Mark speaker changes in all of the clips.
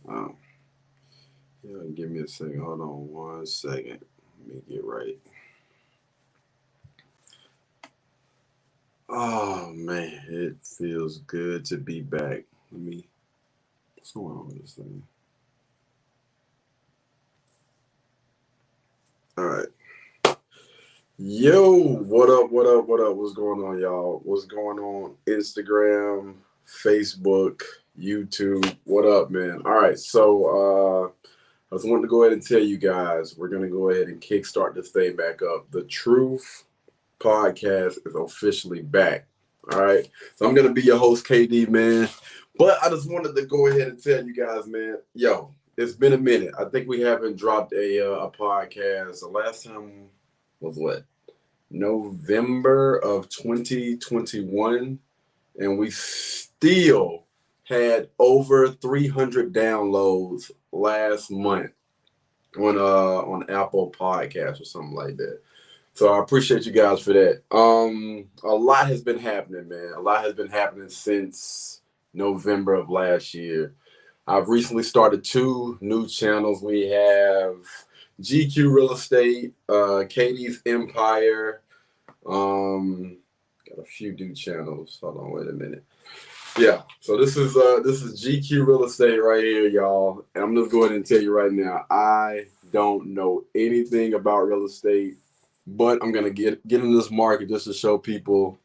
Speaker 1: Um, yeah, give me a second. Hold on 1 second. Let me get right. Oh man, it feels good to be back. What's going on with this thing? All right. Yo, what up? What up? What up? What's going on, y'all? What's going on? Instagram, Facebook, YouTube. What up, man? All right. I just wanted to go ahead and tell you guys we're gonna go ahead and kickstart this thing back up. The Truth podcast is officially back. All right. So I'm gonna be your host, KD, man. But I just wanted to go ahead and tell you guys, man, yo, it's been a minute. I think we haven't dropped a podcast. The last time was what? November of 2021, and we still had over 300 downloads last month on Apple Podcasts or something like that. So I appreciate you guys for that. A lot has been happening, man. A lot has been happening since November of last year. I've recently started two new channels. We have GQ Real Estate, Katie's Empire. Got a few new channels. Hold on, wait a minute. Yeah, so this is GQ Real Estate right here, y'all. And I'm just going to tell you right now, I don't know anything about real estate, but I'm gonna get in this market just to show people,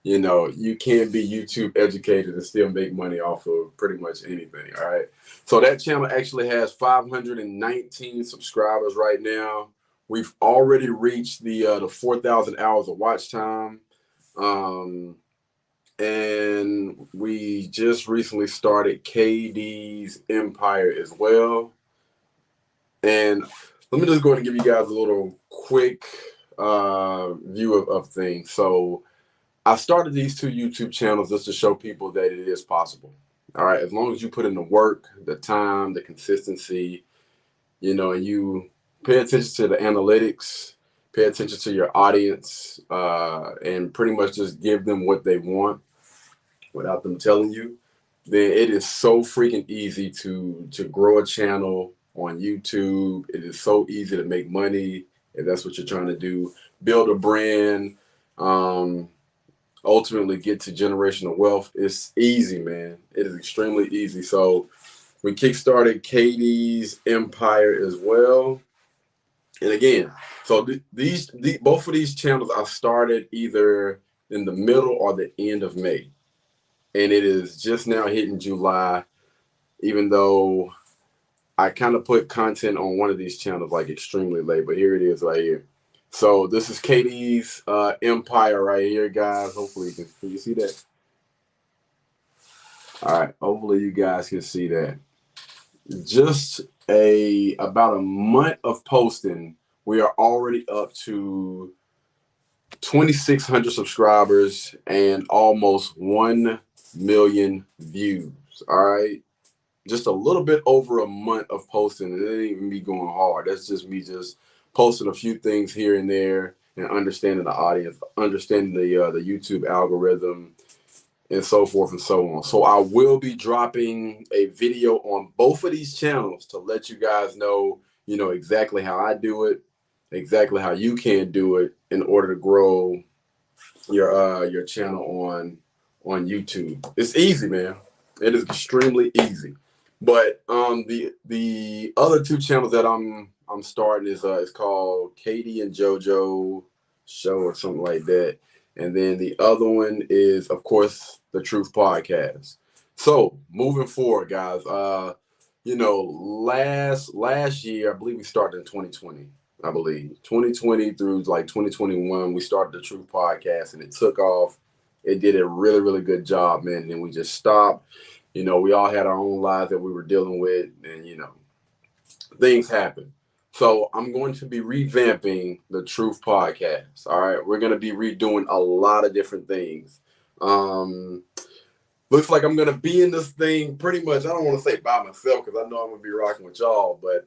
Speaker 1: you can be YouTube educated and still make money off of pretty much anything. All right. So that channel actually has 519 subscribers right now. We've already reached the 4,000 hours of watch time. Um, and we just recently started KD's Empire as well. And let me just go ahead and give you guys a little quick view of things. So I started these two YouTube channels just to show people that it is possible. All right, as long as you put in the work, the time, the consistency, and you pay attention to the analytics, pay attention to your audience, and pretty much just give them what they want without them telling you, then it is so freaking easy to grow a channel on YouTube. It is so easy to make money if that's what you're trying to do. Build a brand, ultimately get to generational wealth. It's easy, man. It is extremely easy. So we kickstarted Katie's Empire as well. And again, so both of these channels I started either in the middle or the end of May, and it is just now hitting July, even though I kind of put content on one of these channels like extremely late, but here it is right here. So this is Katie's Empire right here, guys. Hopefully can you see that? All right, hopefully you guys can see that. Just about a month of posting, we are already up to 2,600 subscribers and almost 1 million views. All right. Just a little bit over a month of posting. It ain't even me going hard. That's just me just posting a few things here and there and understanding the audience, understanding the YouTube algorithm, and so forth and so on. So I will be dropping a video on both of these channels to let you guys know, exactly how I do it, exactly how you can do it in order to grow your channel on YouTube. It's easy, man. It is extremely easy. But the other two channels that I'm starting is called Katie and JoJo Show or something like that. And then the other one is, of course, the Truth Podcast. So moving forward, guys, last year, I believe we started in 2020. I believe 2020 through like 2021, we started the Truth Podcast and it took off. It did a really, really good job, man. And then we just stopped. We all had our own lives that we were dealing with, and things happen. So I'm going to be revamping the Truth Podcast. All right, we're going to be redoing a lot of different things. Um, Looks like I'm going to be in this thing pretty much. I don't want to say by myself because I know I'm going to be rocking with y'all, but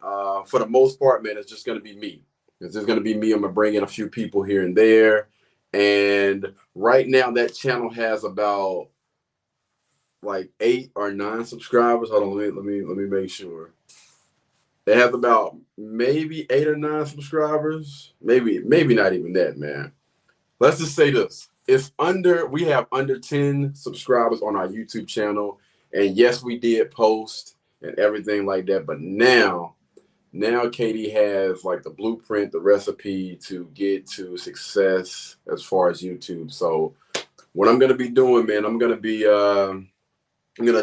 Speaker 1: for the most part, man, it's just going to be me. It's just going to be me. I'm going to bring in a few people here and there. And right now, that channel has about like 8 or 9 subscribers. Hold on, let me make sure. They have about maybe 8 or 9 subscribers. Maybe not even that, man. Let's just say this. We have under 10 subscribers on our YouTube channel. And yes, we did post and everything like that. But now Katie has like the blueprint, the recipe to get to success as far as YouTube. So what I'm gonna be doing, man, I'm gonna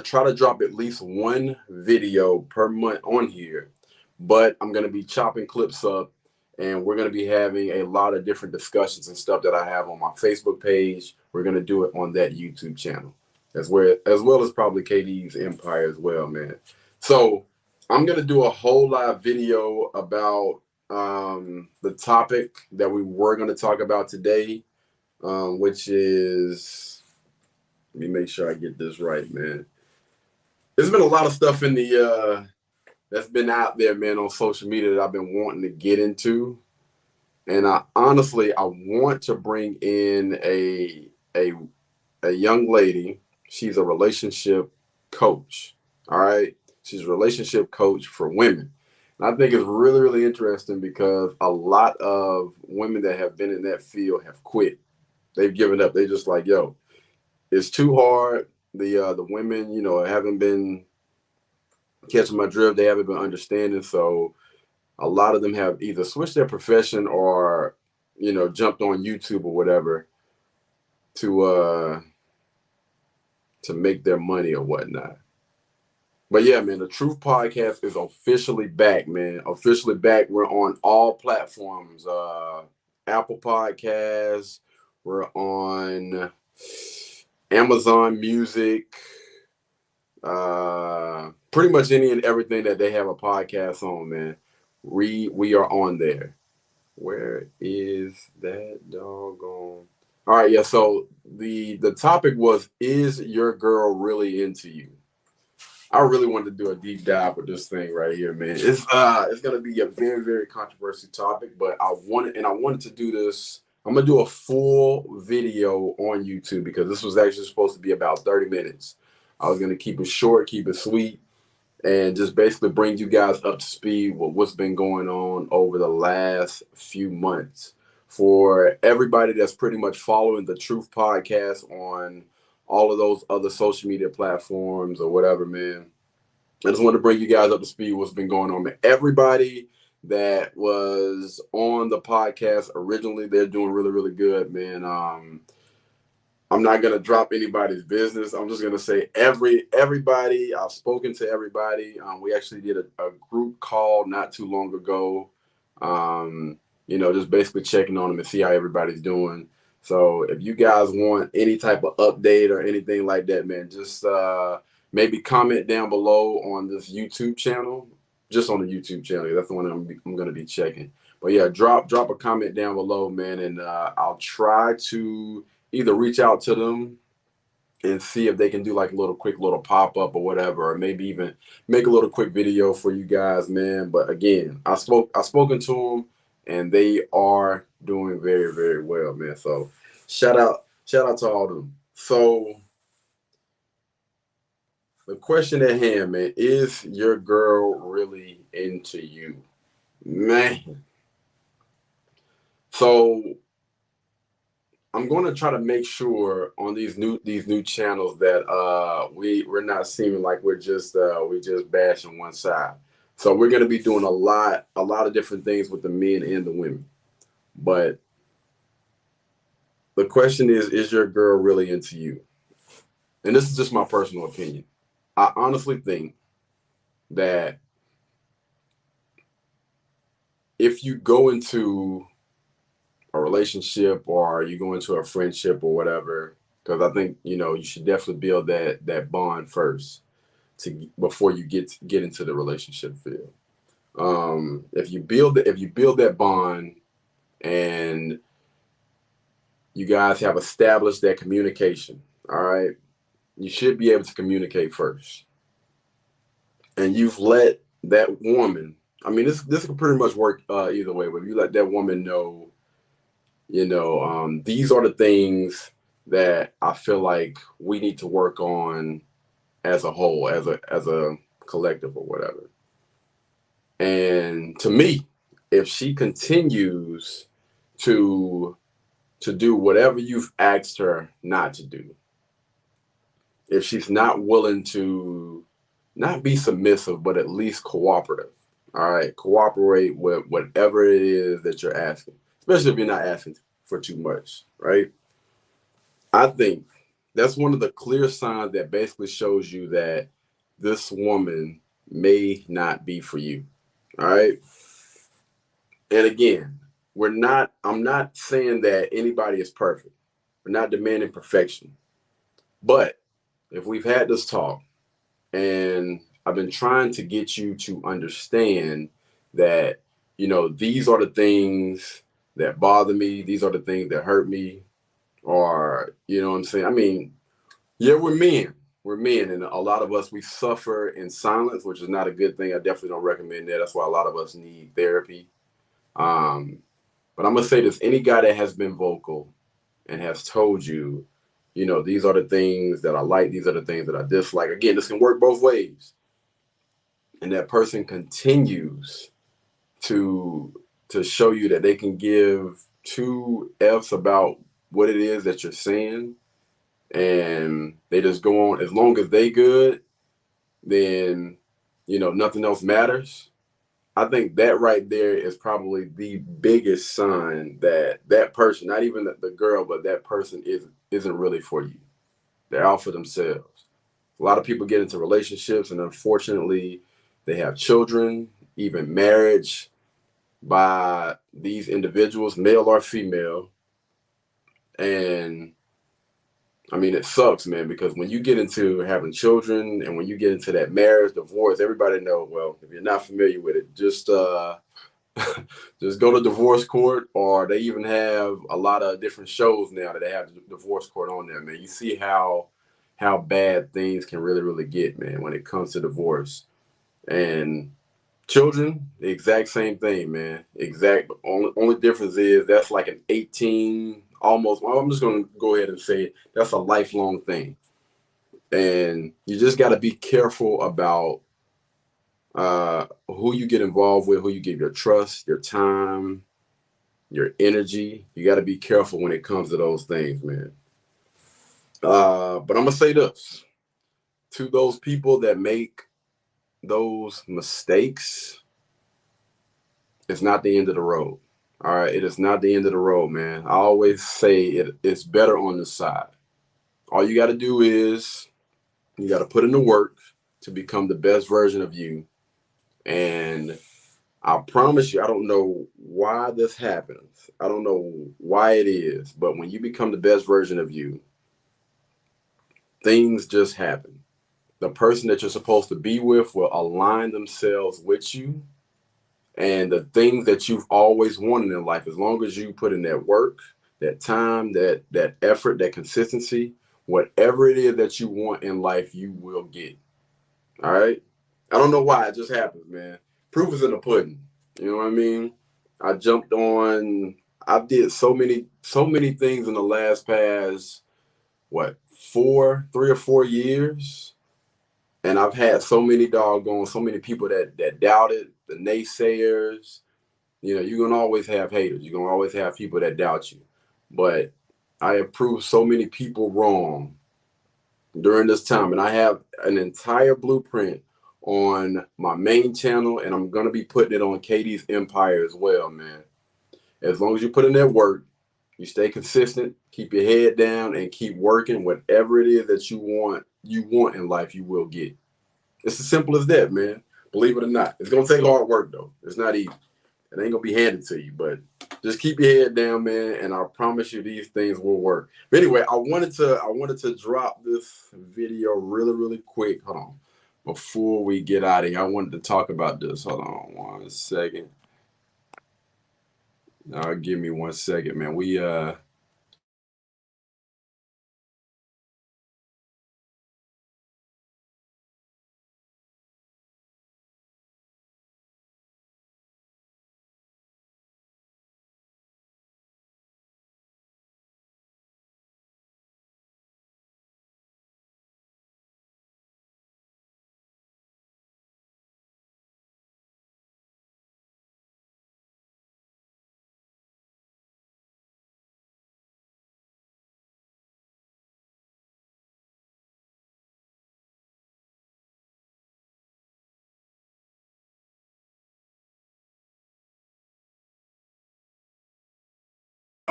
Speaker 1: try to drop at least one video per month on here, but I'm gonna be chopping clips up, and we're gonna be having a lot of different discussions and stuff that I have on my Facebook page. We're gonna do it on that YouTube channel, as well as probably KD's Empire as well, man. So I'm gonna do a whole live video about the topic that we were gonna talk about today, which is, let me make sure I get this right, man. There's been a lot of stuff in the that's been out there, man, on social media that I've been wanting to get into, and I want to bring in a young lady. She's a relationship coach. All right, she's a relationship coach for women. And I think it's really, really interesting because a lot of women that have been in that field have quit. They've given up. They just like, yo, it's too hard. The women, haven't been catching my drift. They haven't been understanding. So a lot of them have either switched their profession or, jumped on YouTube or whatever to make their money or whatnot. But yeah, man, the Truth podcast is officially back, man. Officially back. We're on all platforms. Apple Podcasts. We're on Amazon Music. Pretty much any and everything that they have a podcast on, man. We are on there. Where is that doggone? All right, yeah. So the topic was, is your girl really into you? I really wanted to do a deep dive with this thing right here, man. It's gonna be a very, very controversial topic, but I wanted to do this. I'm gonna do a full video on YouTube because this was actually supposed to be about 30 minutes. I was gonna keep it short, keep it sweet, and just basically bring you guys up to speed with what's been going on over the last few months. For everybody that's pretty much following the Truth podcast on all of those other social media platforms or whatever, man, I just want to bring you guys up to speed with what's been going on, man. Everybody that was on the podcast originally, they're doing really, really good, man. I'm not gonna drop anybody's business. I'm just gonna say everybody. I've spoken to everybody. We actually did a group call not too long ago. Just basically checking on them and see how everybody's doing. So if you guys want any type of update or anything like that, man, just maybe comment down below on this YouTube channel. Just on the YouTube channel. That's the one I'm gonna be checking. But yeah, drop a comment down below, man, and I'll try to either reach out to them and see if they can do like a quick little pop-up or whatever, or maybe even make a little quick video for you guys, man. But again, I've spoken to them and they are doing very, very well, man. So shout out to all of them. So the question at hand, man, is your girl really into you? Man. So I'm going to try to make sure on these new channels that we're not seeming like we're just bashing one side. So we're going to be doing a lot of different things with the men and the women. But the question is your girl really into you? And this is just my personal opinion. I honestly think that if you go into a relationship or you go into a friendship or whatever, because I think you should definitely build that bond first before you get into the relationship field. If you build that bond and you guys have established that communication, all right, you should be able to communicate first, and you've let that woman. I mean, this can pretty much work either way, but you let that woman know, these are the things that I feel like we need to work on as a whole, as a collective or whatever. And to me, if she continues to do whatever you've asked her not to do, if she's not willing to not be submissive, but at least cooperative, all right, cooperate with whatever it is that you're asking, especially if you're not asking for too much, right? I think that's one of the clear signs that basically shows you that this woman may not be for you, all right? And again, I'm not saying that anybody is perfect. We're not demanding perfection. But if we've had this talk and I've been trying to get you to understand that, these are the things that bother me, these are the things that hurt me, or, you know what I'm saying? I mean, yeah, we're men. We're men, and a lot of us, we suffer in silence, which is not a good thing. I definitely don't recommend that. That's why a lot of us need therapy. Um, but I'm gonna say this: any guy that has been vocal and has told you, these are the things that I like, these are the things that I dislike. Again, this can work both ways, and that person continues to show you that they can give two f's about what it is that you're saying, and they just go on. As long as they good, then nothing else matters. I think that right there is probably the biggest sign that that person, not even the girl, but that person isn't really for you. They're out for themselves. A lot of people get into relationships, and unfortunately, they have children, even marriage, by these individuals, male or female. And I mean, it sucks, man, because when you get into having children and when you get into that marriage, divorce, everybody know, well, if you're not familiar with it, just just go to divorce court, or they even have a lot of different shows now that they have divorce court on there, man. You see how bad things can really get, man, when it comes to divorce. And children, the exact same thing, man. Exact. Only difference is that's like an 18, almost. Well, I'm just gonna go ahead and say it. That's a lifelong thing, and you just got to be careful about who you get involved with, who you give your trust, your time, your energy. You got to be careful when it comes to those things, man. But I'm gonna say this to those people that make those mistakes: it's not the end of the road. All right, it is not the end of the road, man. I always say it's better on the side. All you got to do is you got to put in the work to become the best version of you. And I promise you, I don't know why this happens. I don't know why it is, but when you become the best version of you, things just happen. The person that you're supposed to be with will align themselves with you, and the things that you've always wanted in life, as long as you put in that work, that time, that effort, that consistency, whatever it is that you want in life, you will get. All right. I don't know why, it just happens, man. Proof is in the pudding. You know what I mean? I jumped on. I did so many things in the past, what, 3 or 4 years, and I've had so many people that doubted, the naysayers. You're gonna always have haters. You're gonna always have people that doubt you. But I have proved so many people wrong during this time, and I have an entire blueprint on my main channel, and I'm gonna be putting it on Katie's Empire as well, man. As long as you put in that work, you stay consistent, keep your head down, and keep working. Whatever it is that you want in life, you will get. It's as simple as that, man. Believe it or not, it's gonna take hard work though. It's not easy. It ain't gonna be handed to you, but just keep your head down, man, and I promise you these things will work. But anyway, I wanted to drop this video really quick. Hold on. Before we get out of here, I wanted to talk about this. Hold on 1 second. Give me 1 second, man. We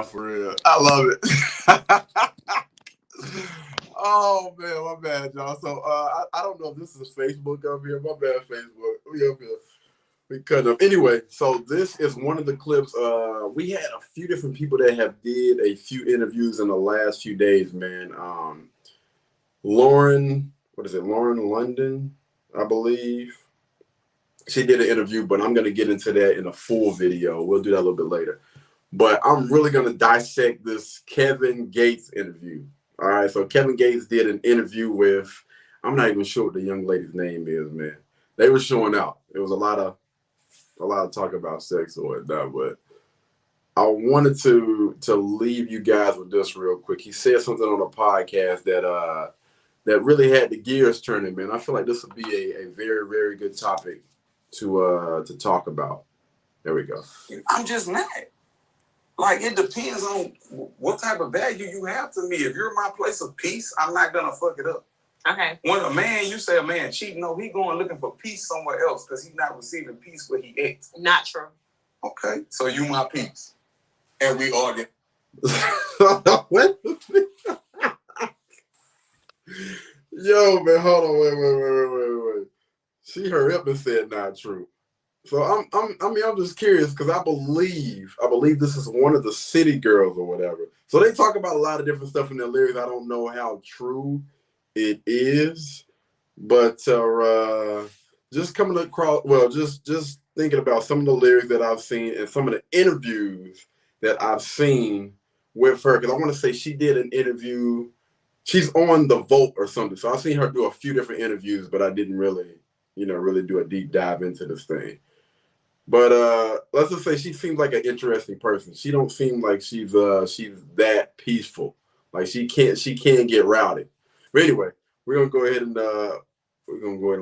Speaker 1: For real. I love it. Oh man, my bad, y'all. So I don't know if this is Facebook up here. My bad, Facebook. We up here. We cut up. Anyway, so this is one of the clips. We had a few different people that have did a few interviews in the last few days, man. Lauren, what is it? Lauren London, I believe. She did an interview, but I'm gonna get into that in a full video. We'll do that a little bit later. But I'm really going to dissect this Kevin Gates interview. All right, so Kevin Gates did an interview with, I'm not even sure what the young lady's name is, man. They were showing out. It was a lot of talk about sex or whatnot, but I wanted to leave you guys with this real quick. He said something on a podcast that really had the gears turning, man. I feel like this would be a very, very good topic to talk about. There we go.
Speaker 2: I'm just mad. Like, it depends on what type of value you have to me. If you're in my place of peace, I'm not going to fuck it up.
Speaker 3: Okay.
Speaker 2: When a man, you say a man cheating, no, he going looking for peace somewhere else because he's not receiving peace where he at.
Speaker 3: Not true.
Speaker 2: Okay. So you my peace. And we argue.
Speaker 1: What? Yo, man, hold on, wait. She hurried up and said not true. So I'm just curious because I believe this is one of the City Girls or whatever. So they talk about a lot of different stuff in their lyrics. I don't know how true it is, but just coming across, well, just thinking about some of the lyrics that I've seen and some of the interviews that I've seen with her, because I want to say she did an interview. She's on The Vote or something. So I've seen her do a few different interviews, but I didn't really do a deep dive into this thing. But let's just say she seems like an interesting person. She don't seem like she's that peaceful. Like she can get rowdy. But anyway, we're gonna go ahead and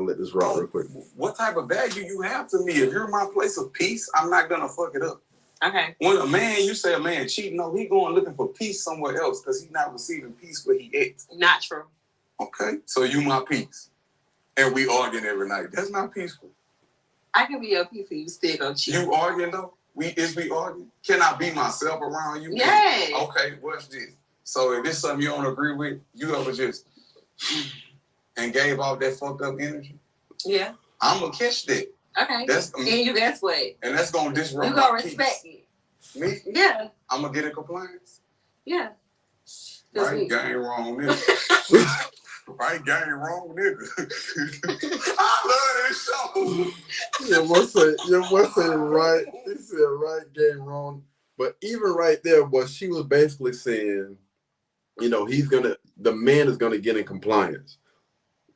Speaker 1: let this rock real quick.
Speaker 2: What type of value you have to me? If you're in my place of peace, I'm not gonna fuck it up.
Speaker 3: Okay.
Speaker 2: When a man, you say a man cheating, no, he going looking for peace somewhere else because he's not receiving peace where he at.
Speaker 3: Not true.
Speaker 2: Okay, so you my peace, and we arguing every night. That's not peaceful.
Speaker 3: I can be your peace and you still gonna cheat.
Speaker 2: You arguing though? We arguing? Can I be myself around you?
Speaker 3: Yeah.
Speaker 2: Okay, what's this? So if this something you don't agree with, you ever just and gave off that fucked up energy?
Speaker 3: Yeah.
Speaker 2: I'm gonna catch that.
Speaker 3: Okay. That's what.
Speaker 2: And that's gonna disrupt.
Speaker 3: You gonna respect it.
Speaker 2: Me?
Speaker 3: Yeah.
Speaker 2: I'm gonna get in compliance.
Speaker 3: Yeah.
Speaker 2: Right gang wrong nigga. Right gang wrong nigga. I love this show.
Speaker 1: Your boy said right. He said right gang wrong. But even right there, what she was basically saying, the man is gonna get in compliance.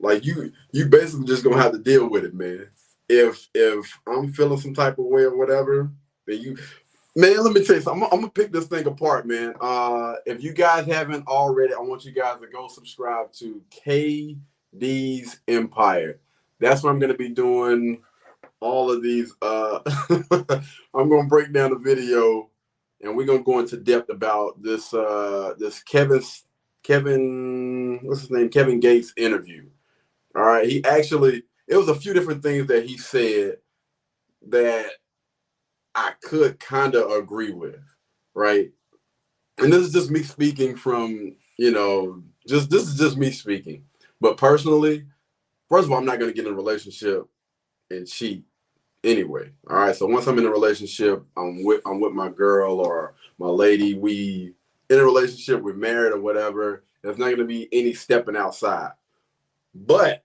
Speaker 1: Like you basically just gonna have to deal with it, man. If I'm feeling some type of way or whatever, then man, let me tell you something. I'm gonna pick this thing apart, man. If you guys haven't already, I want you guys to go subscribe to KD's Empire. That's what I'm gonna be doing all of these. I'm gonna break down the video, and we're gonna go into depth about this Kevin, what's his name? Kevin Gates interview. All right, it was a few different things that he said that I could kind of agree with, right? And this is just me speaking from, this is just me speaking. But personally, first of all, I'm not going to get in a relationship and cheat anyway. All right, so once I'm in a relationship, I'm with my girl or my lady. We in a relationship, we're married or whatever. There's not going to be any stepping outside. But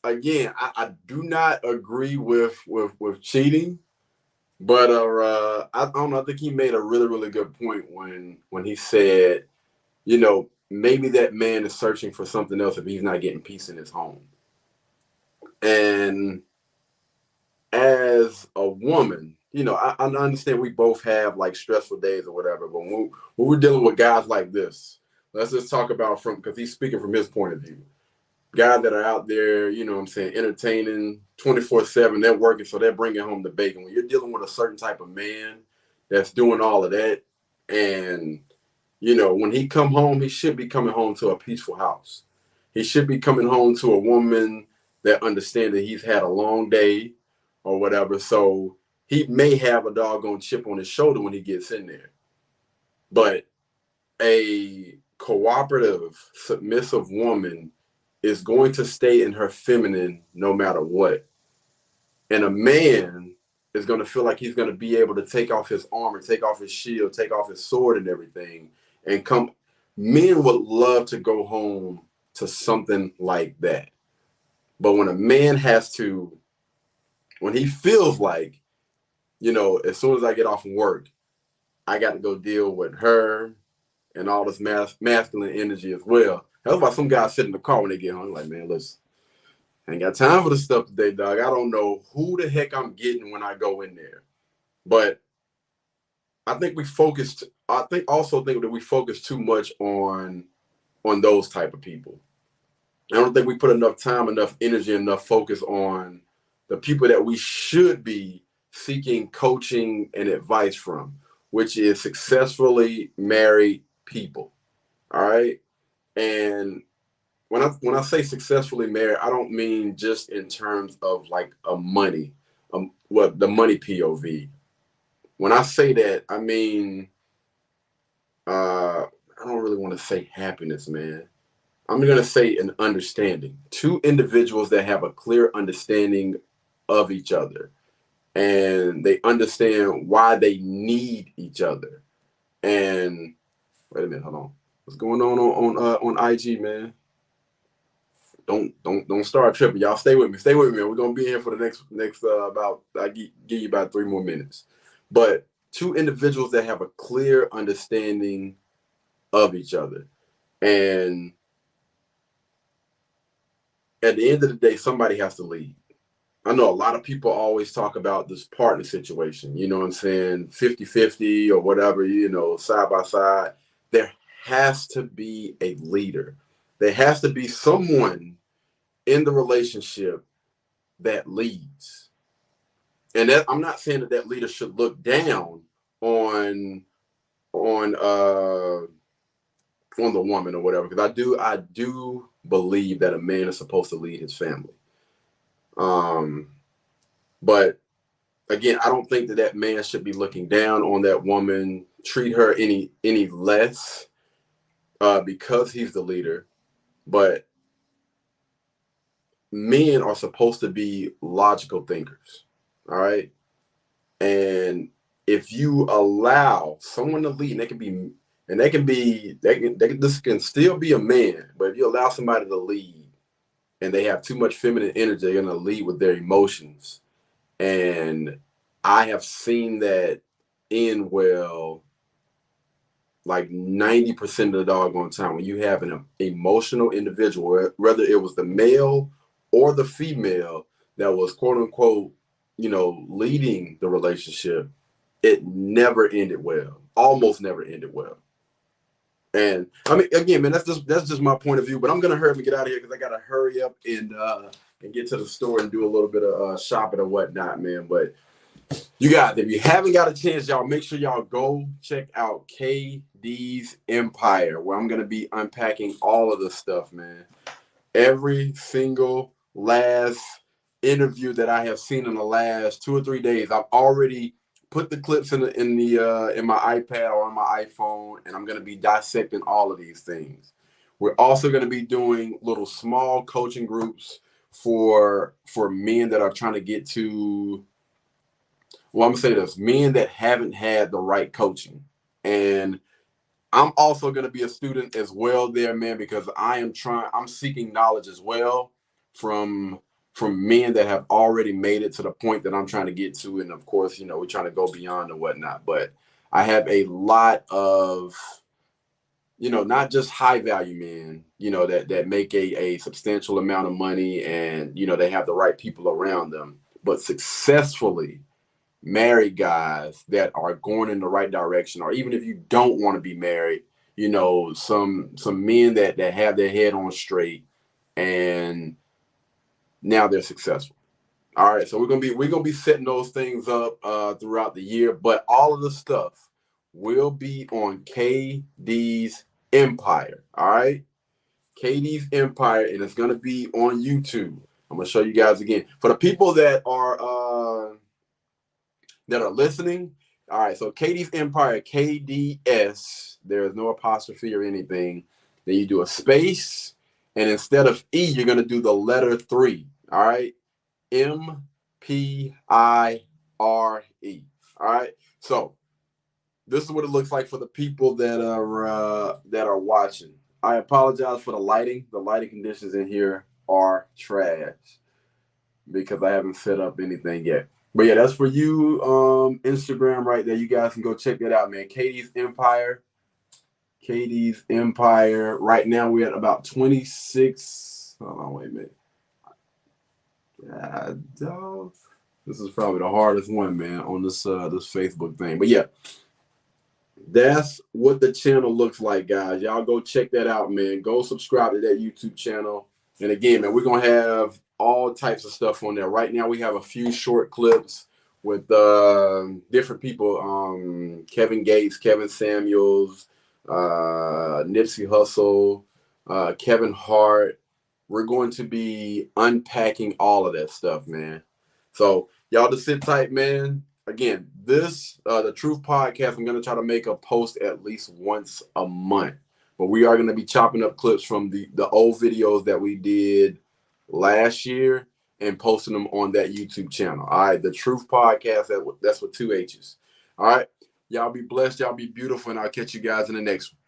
Speaker 1: again, I do not agree with cheating. But I don't know. I think he made a really, really good point when he said, maybe that man is searching for something else if he's not getting peace in his home. And as a woman, I understand we both have like stressful days or whatever. But when we're dealing with guys like this, let's just talk about because he's speaking from his point of view. Guys that are out there, entertaining 24/7, they're working, so they're bringing home the bacon. When you're dealing with a certain type of man that's doing all of that, and, when he come home, he should be coming home to a peaceful house. He should be coming home to a woman that understands that he's had a long day or whatever, so he may have a doggone chip on his shoulder when he gets in there. But a cooperative, submissive woman is going to stay in her feminine no matter what. And a man is going to feel like he's going to be able to take off his armor, take off his shield, take off his sword and everything, and come. Men would love to go home to something like that. But when a man has to, when he feels like, as soon as I get off from work, I got to go deal with her and all this masculine energy as well. That's why some guys sit in the car when they get home, like, man, listen, I ain't got time for this stuff today, dog. I don't know who the heck I'm getting when I go in there. But I think that we focus too much on those type of people. I don't think we put enough time, enough energy, enough focus on the people that we should be seeking coaching and advice from, which is successfully married people. All right. And when I say successfully married, I don't mean just in terms of like the money POV. When I say that, I mean, I don't really want to say happiness, man. I'm going to say an understanding. Two individuals that have a clear understanding of each other, and they understand why they need each other. And wait a minute, hold on. What's going on IG, man? Don't start tripping, y'all. Stay with me. We're gonna be here for the next about I give you about 3 more minutes. But two individuals that have a clear understanding of each other, and at the end of the day, somebody has to lead. I know a lot of people always talk about this partner situation, you know what I'm saying? 50-50 or whatever, side by side. There has to be a leader. There has to be someone in the relationship that leads. And that, I'm not saying that leader should look down on the woman or whatever, because I do believe that a man is supposed to lead his family. But again, I don't think that man should be looking down on that woman, treat her any less because he's the leader. But men are supposed to be logical thinkers, all right? And if you allow someone to lead, this can still be a man, but if you allow somebody to lead and they have too much feminine energy, they're gonna lead with their emotions. And I have seen that end well like 90% of the doggone time when you have an emotional individual, whether it was the male or the female that was quote unquote, leading the relationship, it never ended well. Almost never ended well. And I mean, again, man, that's just my point of view. But I'm gonna hurry up and get out of here because I gotta hurry up and get to the store and do a little bit of shopping and whatnot, man. But you guys, if you haven't got a chance, y'all make sure y'all go check out KD's Empire, where I'm gonna be unpacking all of this stuff, man. Every single last interview that I have seen in the last 2 or 3 days, I've already put the clips in my iPad or on my iPhone, and I'm gonna be dissecting all of these things. We're also gonna be doing little small coaching groups for men that are trying to get to. Well, I'm gonna say this: men that haven't had the right coaching, and I'm also gonna be a student as well, there, man, because I'm seeking knowledge as well from men that have already made it to the point that I'm trying to get to, and of course, we're trying to go beyond and whatnot. But I have a lot of, not just high value men, that make a substantial amount of money, and they have the right people around them, but successfully married guys that are going in the right direction, or even if you don't want to be married, some men that have their head on straight and now they're successful. All right, so we're gonna be setting those things up throughout the year, but all of the stuff will be on KD's Empire. All right, KD's Empire, and it's gonna be on YouTube. I'm gonna show you guys again for the people that are listening. All right, so Katie's Empire, KDS. There is no apostrophe or anything. Then you do a space, and instead of E, you're gonna do the letter 3. All right, MPIRE. All right, so this is what it looks like for the people that are watching. I apologize for the lighting. The lighting conditions in here are trash because I haven't set up anything yet. But yeah, that's for you. Instagram right there. You guys can go check that out, man. Katie's Empire. Katie's Empire. Right now we're at about 26. Hold on, wait a minute. This is probably the hardest one, man, on this this Facebook thing. But yeah, that's what the channel looks like, guys. Y'all go check that out, man. Go subscribe to that YouTube channel. And again, man, we're gonna have all types of stuff on there. Right now, we have a few short clips with different people: Kevin Gates, Kevin Samuels, Nipsey Hussle, Kevin Hart. We're going to be unpacking all of that stuff, man. So y'all just sit tight, man. Again, this the Truth podcast, I'm going to try to make a post at least once a month. But we are going to be chopping up clips from the old videos that we did last year and posting them on that YouTube channel. All right, the Truth podcast, that's with 2 H's. All right, y'all be blessed, y'all be beautiful, and I'll catch you guys in the next one.